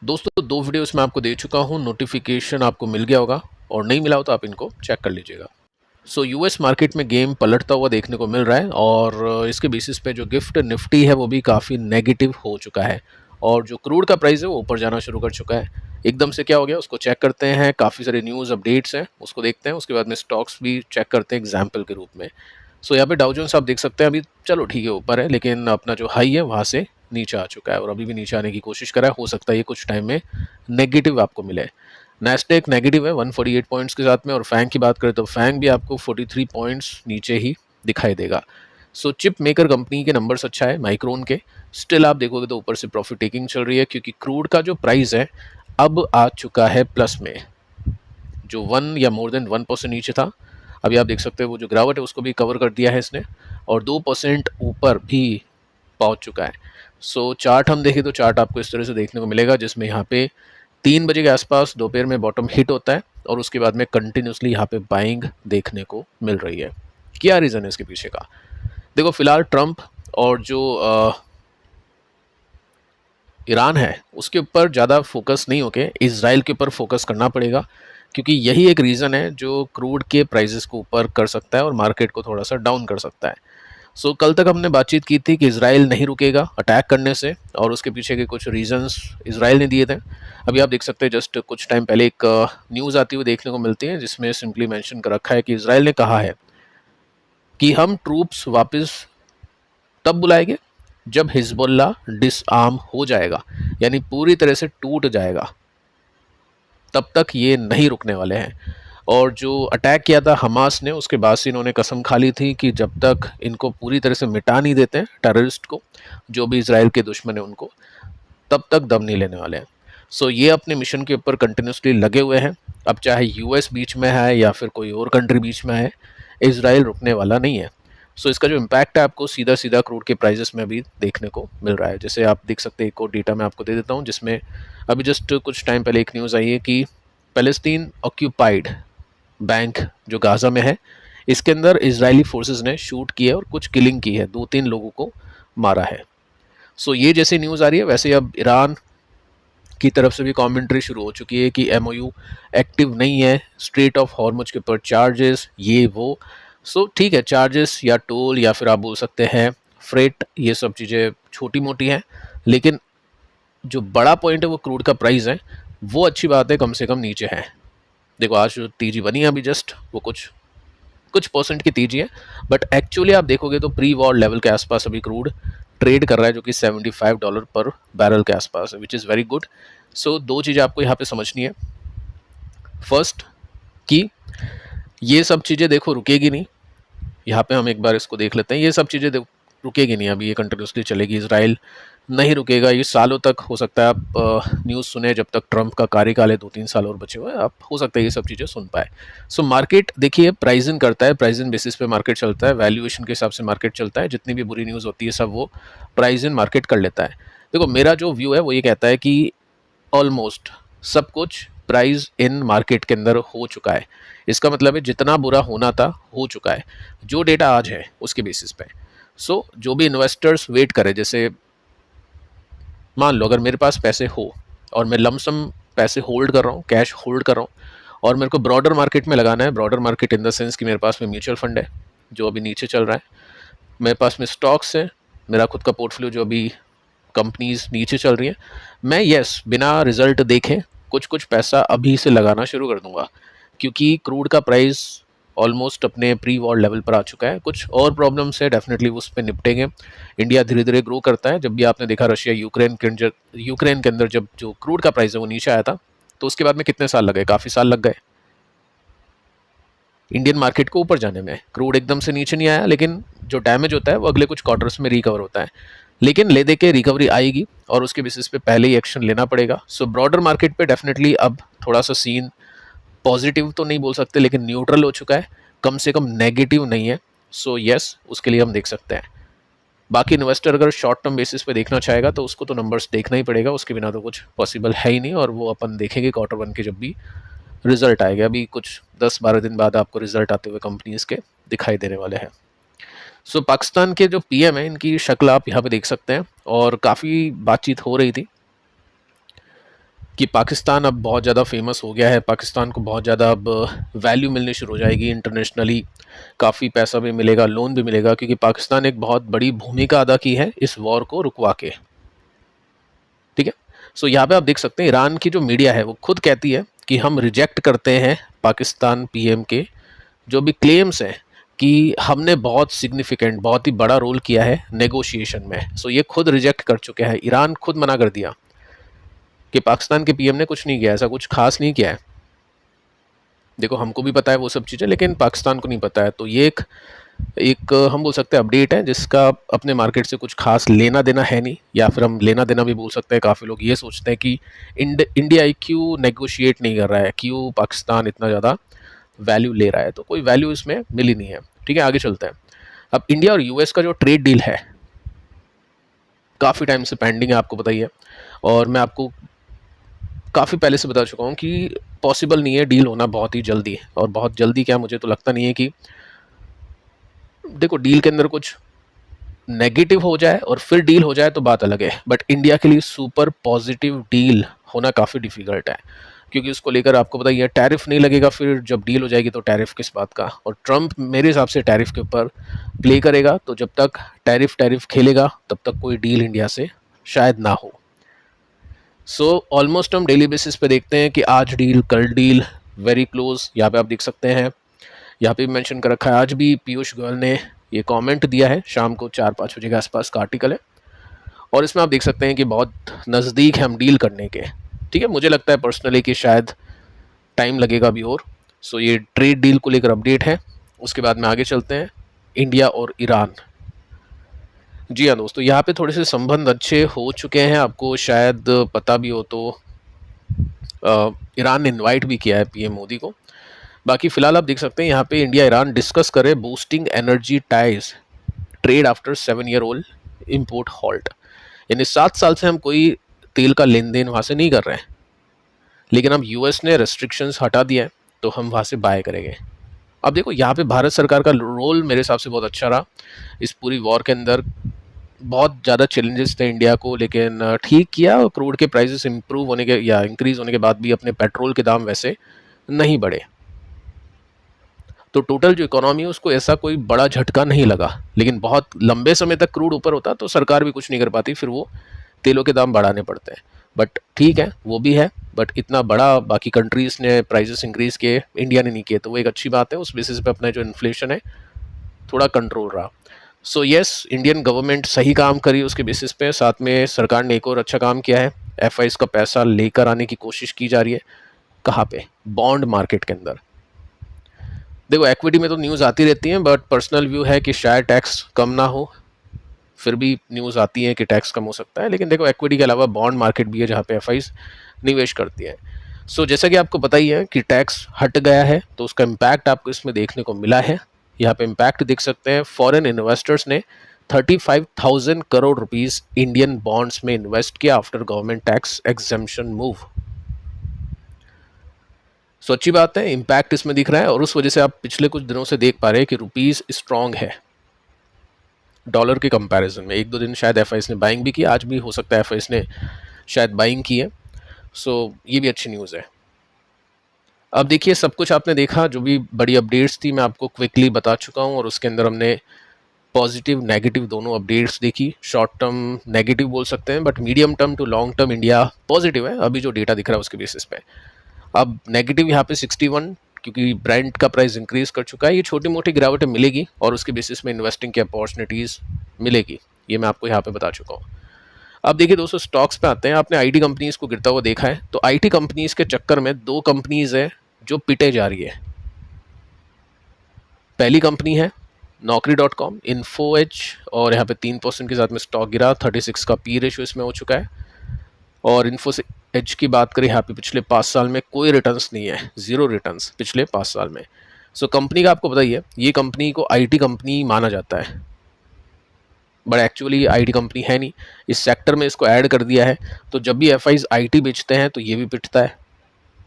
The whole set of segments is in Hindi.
दोस्तों 2 वीडियोस मैं आपको दे चुका हूँ, नोटिफिकेशन आपको मिल गया होगा और नहीं मिला हो तो आप इनको चेक कर लीजिएगा। सो यूएस मार्केट में गेम पलटता हुआ देखने को मिल रहा है और इसके बेसिस पे जो गिफ्ट निफ्टी है वो भी काफ़ी नेगेटिव हो चुका है और जो क्रूड का प्राइस है वो ऊपर जाना शुरू कर चुका है। एकदम से क्या हो गया उसको चेक करते हैं, काफ़ी सारे न्यूज़ अपडेट्स हैं उसको देखते हैं, उसके बाद में स्टॉक्स भी चेक करते हैं एग्जाम्पल के रूप में। सो यहाँ पे डाउ जोन्स आप देख सकते हैं अभी चलो ठीक है ऊपर है, लेकिन अपना जो हाई है वहाँ से नीचे आ चुका है और अभी भी नीचे आने की कोशिश कर रहा है। हो सकता है ये कुछ टाइम में नेगेटिव आपको मिले। नैस्डैक नेगेटिव है 148 पॉइंट्स के साथ में, और फैंग की बात करें तो फैंग भी आपको 43 पॉइंट्स नीचे ही दिखाई देगा। सो चिप मेकर कंपनी के नंबर्स अच्छा है माइक्रोन के। स्टिल आप देखोगे तो ऊपर से प्रॉफिट टेकिंग चल रही है क्योंकि क्रूड का जो प्राइस है अब आ चुका है प्लस में, जो 1 या मोर देन 1% नीचे था। अभी आप देख सकते हो वो जो गिरावट है उसको भी कवर कर दिया है इसने और 2% ऊपर भी पहुंच चुका है। सो चार्ट हम देखें तो चार्ट आपको इस तरह से देखने को मिलेगा जिसमें यहाँ पे 3 बजे के आसपास दोपहर में बॉटम हिट होता है और उसके बाद में कंटिन्यूसली यहाँ पे बाइंग देखने को मिल रही है। क्या रीज़न है इसके पीछे का? देखो फिलहाल ट्रंप और जो ईरान है उसके ऊपर ज़्यादा फोकस नहीं होके इसराइल के ऊपर फोकस करना पड़ेगा, क्योंकि यही एक रीज़न है जो क्रूड के प्राइसेस को ऊपर कर सकता है और मार्केट को थोड़ा सा डाउन कर सकता है। सो कल तक हमने बातचीत की थी कि इसराइल नहीं रुकेगा अटैक करने से और उसके पीछे के कुछ रीजंस इसराइल ने दिए थे। अभी आप देख सकते हैं जस्ट कुछ टाइम पहले एक न्यूज़ आती हुई देखने को मिलती है जिसमें सिंपली मेंशन कर रखा है कि इसराइल ने कहा है कि हम ट्रूप्स वापस तब बुलाएंगे जब हिजबुल्ला डिसआर्म हो जाएगा, यानी पूरी तरह से टूट जाएगा, तब तक ये नहीं रुकने वाले हैं। और जो अटैक किया था हमास ने उसके बाद से इन्होंने कसम खा ली थी कि जब तक इनको पूरी तरह से मिटा नहीं देते हैं टेररिस्ट को, जो भी इसराइल के दुश्मन है उनको, तब तक दम नहीं लेने वाले हैं। सो ये अपने मिशन के ऊपर कंटिन्यूसली लगे हुए हैं। अब चाहे यूएस बीच में है या फिर कोई और कंट्री बीच में है, इसराइल रुकने वाला नहीं है। सो इसका जो इम्पैक्ट है आपको सीधा सीधा क्रूड के प्राइजेस में भी देखने को मिल रहा है। जैसे आप देख सकते हैं एक और डेटा मैं आपको दे देता हूँ जिसमें अभी जस्ट कुछ टाइम पहले एक न्यूज़ आई है कि पैलेस्टीन ऑक्यूपाइड बैंक जो गाज़ा में है इसके अंदर इजरायली फोर्सेस ने शूट किया और कुछ किलिंग की है, 2-3 लोगों को मारा है। सो ये जैसे न्यूज़ आ रही है वैसे अब ईरान की तरफ से भी कमेंट्री शुरू हो चुकी है कि एमओयू एक्टिव नहीं है, स्ट्रेट ऑफ हॉर्मुज के ऊपर चार्जेस ये वो। सो ठीक है, चार्जेस या टोल या फिर आप बोल सकते हैं फ्रेट, ये सब चीज़ें छोटी मोटी हैं, लेकिन जो बड़ा पॉइंट है वो क्रूड का प्राइस है। वो अच्छी बात है, कम से कम नीचे है। देखो आज जो तेजी बनी है अभी जस्ट वो कुछ कुछ परसेंट की तेजी है, बट एक्चुअली आप देखोगे तो प्री वॉर लेवल के आसपास अभी क्रूड ट्रेड कर रहा है जो कि $75 पर बैरल के आसपास है, विच इज़ वेरी गुड। सो दो चीज़ें आपको यहाँ पे समझनी है। फर्स्ट कि ये सब चीज़ें देखो रुकेगी नहीं। यहाँ पे हम एक बार इसको देख लेते हैं, ये सब चीज़ें रुकेगी नहीं, अभी ये कंटिन्यूसली चलेगी। इसराइल नहीं रुकेगा, ये सालों तक हो सकता है आप न्यूज़ सुने जब तक ट्रंप का कार्यकाल है, 2-3 साल और बचे हुए हैं, आप हो सकता है ये सब चीज़ें सुन पाए। सो मार्केट देखिए प्राइजन करता है, प्राइजन बेसिस पे मार्केट चलता है, वैल्यूएशन के हिसाब से मार्केट चलता है, जितनी भी बुरी न्यूज़ होती है सब वो प्राइजन मार्केट कर लेता है। देखो मेरा जो व्यू है वो ये कहता है कि ऑलमोस्ट सब कुछ प्राइस इन मार्केट के अंदर हो चुका है। इसका मतलब है जितना बुरा होना था हो चुका है, जो डेटा आज है उसके बेसिस पे। सो जो भी इन्वेस्टर्स वेट करें, जैसे मान लो अगर मेरे पास पैसे हो और मैं लमसम पैसे होल्ड कर रहा हूँ, कैश होल्ड कर रहा हूँ और मेरे को ब्रॉडर मार्केट में लगाना है, broader market in the sense कि मेरे पास में म्यूचुअल फंड है जो अभी नीचे चल रहा है, मेरे पास में स्टॉक्स है, मेरा खुद का पोर्टफोलियो जो अभी कंपनीज नीचे चल रही हैं, मैं यस बिना रिजल्ट देखे कुछ कुछ पैसा अभी से लगाना शुरू कर दूंगा, क्योंकि क्रूड का प्राइस ऑलमोस्ट अपने प्री वॉर लेवल पर आ चुका है। कुछ और प्रॉब्लम्स है डेफिनेटली उस पर निपटेंगे। इंडिया धीरे धीरे ग्रो करता है। जब भी आपने देखा रशिया यूक्रेन के अंदर जब जो क्रूड का प्राइस है वो नीचे आया था, तो उसके बाद में कितने साल लगे? काफ़ी साल लग गए इंडियन मार्केट को ऊपर जाने में। क्रूड एकदम से नीचे नहीं आया, लेकिन जो डैमेज होता है वो अगले कुछ क्वार्टर्स में रिकवर होता है। लेकिन ले दे के रिकवरी आएगी और उसके बेसिस पे पहले ही एक्शन लेना पड़ेगा। सो ब्रॉडर मार्केट पे डेफिनेटली अब थोड़ा सा सीन पॉजिटिव तो नहीं बोल सकते, लेकिन न्यूट्रल हो चुका है, कम से कम नेगेटिव नहीं है। सो यस उसके लिए हम देख सकते हैं। बाकी इन्वेस्टर अगर शॉर्ट टर्म बेसिस पे देखना चाहेगा तो उसको तो नंबर्स देखना ही पड़ेगा, उसके बिना तो कुछ पॉसिबल है ही नहीं, और वो अपन देखेंगे क्वार्टर 1 के जब भी रिजल्ट आएगा। अभी कुछ 10-12 दिन बाद आपको रिजल्ट आते हुए कंपनीज के दिखाई देने वाले हैं। सो पाकिस्तान के जो पीएम है इनकी शक्ल आप यहाँ पे देख सकते हैं और काफ़ी बातचीत हो रही थी। कि पाकिस्तान अब बहुत ज़्यादा फेमस हो गया है, पाकिस्तान को बहुत ज़्यादा अब वैल्यू मिलनी शुरू हो जाएगी इंटरनेशनली, काफ़ी पैसा भी मिलेगा, लोन भी मिलेगा, क्योंकि पाकिस्तान एक बहुत बड़ी भूमिका अदा की है इस वॉर को रुकवा के। ठीक है। सो यहाँ पे आप देख सकते हैं ईरान की जो मीडिया है वो खुद कहती है कि हम रिजेक्ट करते हैं पाकिस्तान पीएम के जो भी क्लेम्स हैं कि हमने बहुत सिग्निफिकेंट, बहुत ही बड़ा रोल किया है नेगोशिएशन में। सो ये खुद रिजेक्ट कर चुके हैं, ईरान खुद मना कर दिया कि पाकिस्तान के पीएम ने कुछ नहीं किया, ऐसा कुछ खास नहीं किया है। देखो हमको भी पता है वो सब चीज़ें, लेकिन पाकिस्तान को नहीं पता है। तो ये एक एक हम बोल सकते हैं अपडेट है जिसका अपने मार्केट से कुछ खास लेना देना है नहीं, या फिर हम लेना देना भी बोल सकते हैं। काफ़ी लोग ये सोचते हैं कि इंडिया क्यों नेगोशिएट नहीं कर रहा है, क्यों पाकिस्तान इतना ज़्यादा वैल्यू ले रहा है। तो कोई वैल्यू इसमें मिली नहीं है। ठीक है, आगे चलते हैं। अब इंडिया और यूएस का जो ट्रेड डील है काफ़ी टाइम से पेंडिंग है, आपको पता ही है, और मैं आपको काफ़ी पहले से बता चुका हूँ कि पॉसिबल नहीं है डील होना बहुत ही जल्दी। और बहुत जल्दी क्या, मुझे तो लगता नहीं है कि, देखो डील के अंदर कुछ नेगेटिव हो जाए और फिर डील हो जाए तो बात अलग है, बट इंडिया के लिए सुपर पॉजिटिव डील होना काफ़ी डिफिकल्ट है, क्योंकि उसको लेकर आपको पता ही है टैरिफ नहीं लगेगा, फिर जब डील हो जाएगी तो टैरिफ किस बात का। और ट्रंप मेरे हिसाब से टैरिफ के ऊपर प्ले करेगा, तो जब तक टैरिफ टैरिफ खेलेगा तब तक कोई डील इंडिया से शायद ना हो। सो ऑलमोस्ट हम डेली बेसिस पे देखते हैं कि आज डील कल डील, वेरी क्लोज। यहाँ पे आप देख सकते हैं, यहाँ पे मेंशन कर रखा है, आज भी पीयूष गोयल ने ये कमेंट दिया है, शाम को 4-5 बजे के आसपास का आर्टिकल है, और इसमें आप देख सकते हैं कि बहुत नज़दीक है हम डील करने के। ठीक है, मुझे लगता है पर्सनली कि शायद टाइम लगेगा भी और। सो ये ट्रेड डील को लेकर अपडेट है। उसके बाद में आगे चलते हैं, इंडिया और ईरान। जी हाँ दोस्तों, यहाँ पे थोड़े से संबंध अच्छे हो चुके हैं, आपको शायद पता भी हो तो ईरान ने इनवाइट भी किया है पीएम मोदी को। बाकी फिलहाल आप देख सकते हैं यहाँ पे इंडिया ईरान डिस्कस करे boosting energy ties trade after 7 year old import halt. यानी 7 साल से हम कोई तेल का लेन देन वहाँ से नहीं कर रहे हैं, लेकिन अब यूएस ने रेस्ट्रिक्शंस हटा दिया है तो हम वहाँ से बाय करेंगे। अब देखो यहाँ पे भारत सरकार का रोल मेरे हिसाब से बहुत अच्छा रहा इस पूरी वॉर के अंदर। बहुत ज़्यादा चैलेंजेस थे इंडिया को, लेकिन ठीक किया। और क्रूड के प्राइसेस इंप्रूव होने के या इंक्रीज होने के बाद भी अपने पेट्रोल के दाम वैसे नहीं बढ़े, तो टोटल जो इकोनॉमी है उसको ऐसा कोई बड़ा झटका नहीं लगा। लेकिन बहुत लंबे समय तक क्रूड ऊपर होता तो सरकार भी कुछ नहीं कर पाती, फिर वो तेलों के दाम बढ़ाने पड़ते हैं। बट ठीक है, वो भी है, बट इतना बड़ा बाकी कंट्रीज ने प्राइसेस इंक्रीज किए, इंडिया ने नहीं किए, तो वो एक अच्छी बात है। उस बेसिस पे अपना जो इन्फ्लेशन है थोड़ा कंट्रोल रहा। सो यस, इंडियन गवर्नमेंट सही काम करी उसके बेसिस पे। साथ में सरकार ने एक और अच्छा काम किया है, एफआईज का पैसा लेकर आने की कोशिश की जा रही है। कहाँ पे? बॉन्ड मार्केट के अंदर। देखो इक्विटी में तो न्यूज़ आती रहती हैं, बट पर्सनल व्यू है कि शायद टैक्स कम ना हो, फिर भी न्यूज़ आती है कि टैक्स कम हो सकता है। लेकिन देखो इक्विटी के अलावा बॉन्ड मार्केट भी है जहाँ पे एफआईज निवेश करती है। सो जैसा कि आपको पता ही है कि टैक्स हट गया है, तो उसका इम्पैक्ट आपको इसमें देखने को मिला है। यहाँ पे इम्पैक्ट देख सकते हैं, फॉरेन इन्वेस्टर्स ने 35,000 करोड़ रुपीस इंडियन बॉन्ड्स में इन्वेस्ट किया after government tax exemption move. So अच्छी बात है, इम्पैक्ट इसमें दिख रहा है, और उस वजह से आप पिछले कुछ दिनों से देख पा रहे हैं कि रुपीस स्ट्रांग है डॉलर के कंपैरिजन में। 1-2 दिन शायद एफआईएस ने बाइंग भी किया, आज भी हो सकता है एफआईएस ने शायद बाइंग की है। सो ये भी अच्छी न्यूज़ है। अब देखिए, सब कुछ आपने देखा, जो भी बड़ी अपडेट्स थी मैं आपको क्विकली बता चुका हूँ, और उसके अंदर हमने पॉजिटिव नेगेटिव दोनों अपडेट्स देखी। शॉर्ट टर्म नेगेटिव बोल सकते हैं, but medium term to long term India positive है अभी जो डेटा दिख रहा है उसके बेसिस पे। अब नेगेटिव यहाँ पे 61, क्योंकि ब्रांड का प्राइस इंक्रीज कर चुका है। ये छोटी मोटी गिरावटें मिलेगी और उसके बेसिस में इन्वेस्टिंग की अपॉर्चुनिटीज़ मिलेगी, ये मैं आपको यहाँ पे बता चुका हूँ। अब देखिए दोस्तों, स्टॉक्स पे आते हैं। आपने आईटी कंपनीज को गिरता हुआ देखा है, तो आईटी कंपनीज के चक्कर में 2 कंपनीज है जो पिटे जा रही है। पहली कंपनी है Naukri.com, इन्फो एज, और यहाँ पे 3% के साथ में स्टॉक गिरा। 36 का पी रेशियो इसमें हो चुका है। और इन्फो एज की बात करें, यहाँ पे पिछले 5 साल में कोई रिटर्न्स नहीं है, 0 रिटर्न्स पिछले 5 साल में। सो कंपनी का आपको बताइए, ये कंपनी को आईटी कंपनी माना जाता है, बट एक्चुअली आईटी कंपनी है नहीं। इस सेक्टर में इसको ऐड कर दिया है, तो जब भी एफआईज आईटी बेचते हैं तो ये भी पिटता है।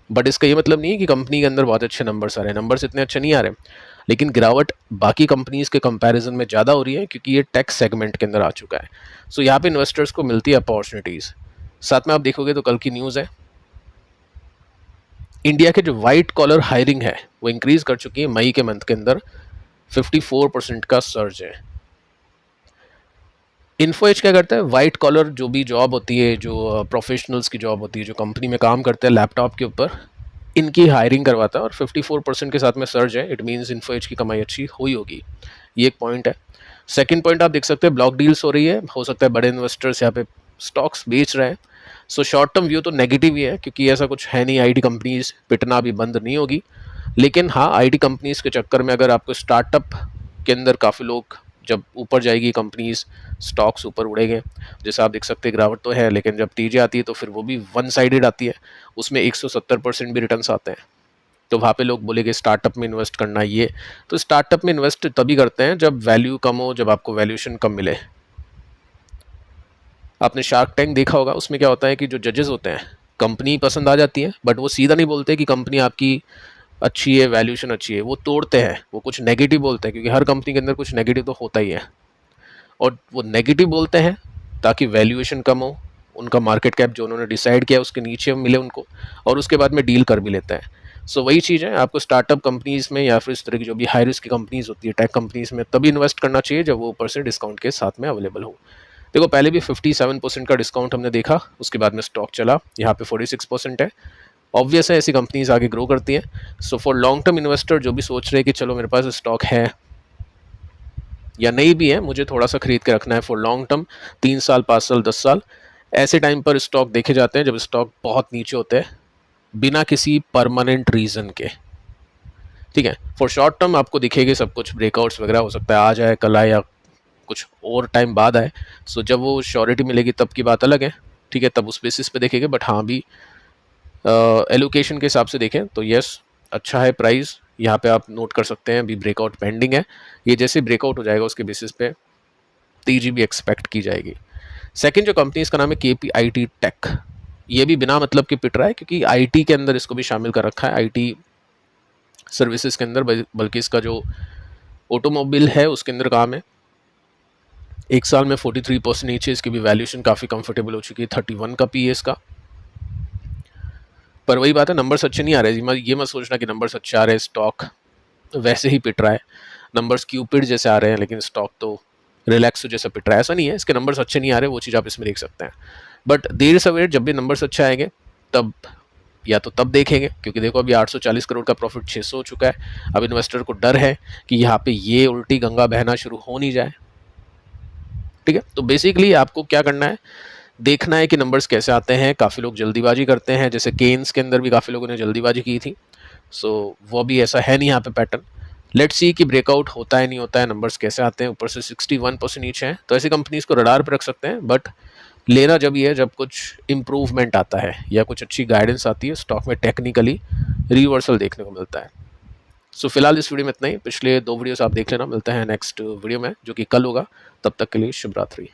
बट इसका ये मतलब नहीं है कि कंपनी के अंदर बहुत अच्छे नंबर्स आ रहे हैं, नंबर्स इतने अच्छे नहीं आ रहे, लेकिन गिरावट बाकी कंपनीज के कंपैरिजन में ज़्यादा हो रही है, क्योंकि ये टेक सेगमेंट के अंदर आ चुका है। सो यहाँ पे इन्वेस्टर्स को मिलती है अपॉर्चुनिटीज़। साथ में आप देखोगे तो कल की न्यूज़ है, इंडिया के जो वाइट कॉलर हायरिंग है वो इंक्रीज कर चुकी है मई के मंथ के अंदर, 54% का सर्ज है। इन्फो एज क्या करता है, वाइट कॉलर जो भी जॉब होती है, जो प्रोफेशनल्स की जॉब होती है, जो कंपनी में काम करते हैं लैपटॉप के ऊपर, इनकी हायरिंग करवाता है और 54% के साथ में सर्ज है। इट मीन्स इन्फो एज की कमाई अच्छी हुई होगी, ये एक पॉइंट है। सेकंड पॉइंट आप देख सकते हैं, ब्लॉक डील्स हो रही है, हो सकता है बड़े इन्वेस्टर्स यहाँ पे स्टॉक्स बेच रहे हैं। सो शॉर्ट टर्म व्यू तो नेगेटिव ही है, क्योंकि ऐसा कुछ है नहीं, आईटी कंपनीज पिटना भी बंद नहीं होगी। लेकिन हाँ, आईटी कंपनीज के चक्कर में अगर आपको स्टार्टअप के अंदर काफ़ी लोग, जब ऊपर जाएगी कंपनीज, स्टॉक्स ऊपर उड़ेंगे। जैसे आप देख सकते हैं गिरावट तो है, लेकिन जब तेजी आती है तो फिर वो भी वन साइडेड आती है, उसमें 170% भी रिटर्न्स आते हैं। तो वहाँ पे लोग बोलेंगे स्टार्टअप में इन्वेस्ट करना ये, तो स्टार्टअप में इन्वेस्ट तभी करते हैं जब वैल्यू कम हो, जब आपको वैल्यूएशन कम मिले। आपने शार्क टैंक देखा होगा, उसमें क्या होता है कि जो जजेस होते हैं, कंपनी पसंद आ जाती है, बट वो सीधा नहीं बोलते कि कंपनी आपकी अच्छी है, वैल्यूएशन अच्छी है, वो तोड़ते हैं, वो कुछ नेगेटिव बोलते हैं, क्योंकि हर कंपनी के अंदर कुछ नेगेटिव तो होता ही है। और वो नेगेटिव बोलते हैं ताकि वैल्यूएशन कम हो, उनका मार्केट कैप जो उन्होंने डिसाइड किया उसके नीचे मिले उनको, और उसके बाद में डील कर भी लेते हैं। सो वही चीज़ है, आपको स्टार्टअप कंपनीज में या फिर इस तरह की जो भी हाई रिस्क की कंपनीज होती है, टेक कंपनीज में, तभी इन्वेस्ट करना चाहिए जब वो ऊपर से डिस्काउंट के साथ में अवेलेबल हो। देखो पहले भी 57% का डिस्काउंट हमने देखा, उसके बाद में स्टॉक चला, यहाँ पे 46% है। ऑब्वियस है ऐसी कंपनीज आगे ग्रो करती हैं। So for long term investor जो भी सोच रहे हैं कि चलो मेरे पास स्टॉक है या नहीं भी है, मुझे थोड़ा सा खरीद के रखना है फॉर लॉन्ग टर्म, 3 साल 5 साल 10 साल, ऐसे टाइम पर स्टॉक देखे जाते हैं जब स्टॉक बहुत नीचे होते हैं, बिना किसी परमानेंट रीजन के। ठीक है, फॉर शॉर्ट टर्म आपको दिखेगी सब कुछ, ब्रेकआउट्स वगैरह हो सकता है, आज आए कल आए या कुछ और टाइम बाद आए। सो जब वो श्योरिटी मिलेगी तब की बात अलग है। ठीक है, तब उस बेसिस पे देखेंगे। बट हाँ, भी एलोकेशन के हिसाब से देखें तो यस, अच्छा है प्राइस, यहाँ पे आप नोट कर सकते हैं। अभी ब्रेकआउट पेंडिंग है, ये जैसे ब्रेकआउट हो जाएगा उसके बेसिस पे तेजी भी एक्सपेक्ट की जाएगी। सेकंड जो कंपनी, इसका नाम है KPIT टेक। ये भी बिना मतलब के पिट रहा है, क्योंकि आईटी के अंदर इसको भी शामिल कर रखा है, आईटी सर्विसेज के अंदर, बल्कि इसका जो ऑटोमोबाइल है उसके अंदर काम है। एक साल में 43% नीचे, इसकी भी वैल्यूएशन काफ़ी कंफर्टेबल हो चुकी है, 31 का पी का। पर वही बात है, नंबर्स अच्छे नहीं आ रहे। ये मत सोचना कि नंबर्स अच्छे आ रहे हैं, स्टॉक वैसे ही पिट रहा है। नंबर्स क्यूपिड जैसे आ रहे हैं, लेकिन स्टॉक तो रिलैक्स जैसा पिट रहा है, ऐसा नहीं है। इसके नंबर्स अच्छे नहीं आ रहे, वो चीज़ आप इसमें देख सकते हैं। बट देर सवेर जब भी नंबर्स अच्छे आएंगे, तब या तो तब देखेंगे, क्योंकि देखो अभी 840 करोड़ का प्रॉफिट 600 हो चुका है। अब इन्वेस्टर को डर है कि यहाँ पे ये उल्टी गंगा बहना शुरू हो नहीं जाए। ठीक है, तो बेसिकली आपको क्या करना है, देखना है कि नंबर्स कैसे आते हैं। काफ़ी लोग जल्दीबाजी करते हैं, जैसे केन्स के अंदर भी काफ़ी लोगों ने जल्दीबाजी की थी। सो वो भी ऐसा है नहीं यहाँ पे पैटर्न। लेट्स सी कि ब्रेकआउट होता है नहीं होता है, नंबर्स कैसे आते हैं। ऊपर से 61% नीचे हैं, तो ऐसी कंपनीज को रडार पर रख सकते हैं। बट लेना जब ये है जब कुछ इंप्रूवमेंट आता है या कुछ अच्छी गाइडेंस आती है, स्टॉक में टेक्निकली रिवर्सल देखने को मिलता है। सो फिलहाल इस वीडियो में इतना ही। पिछले 2 वीडियोस आप देख लेना। मिलते हैं नेक्स्ट वीडियो में, जो कि कल होगा। तब तक के लिए शुभ रात्रि।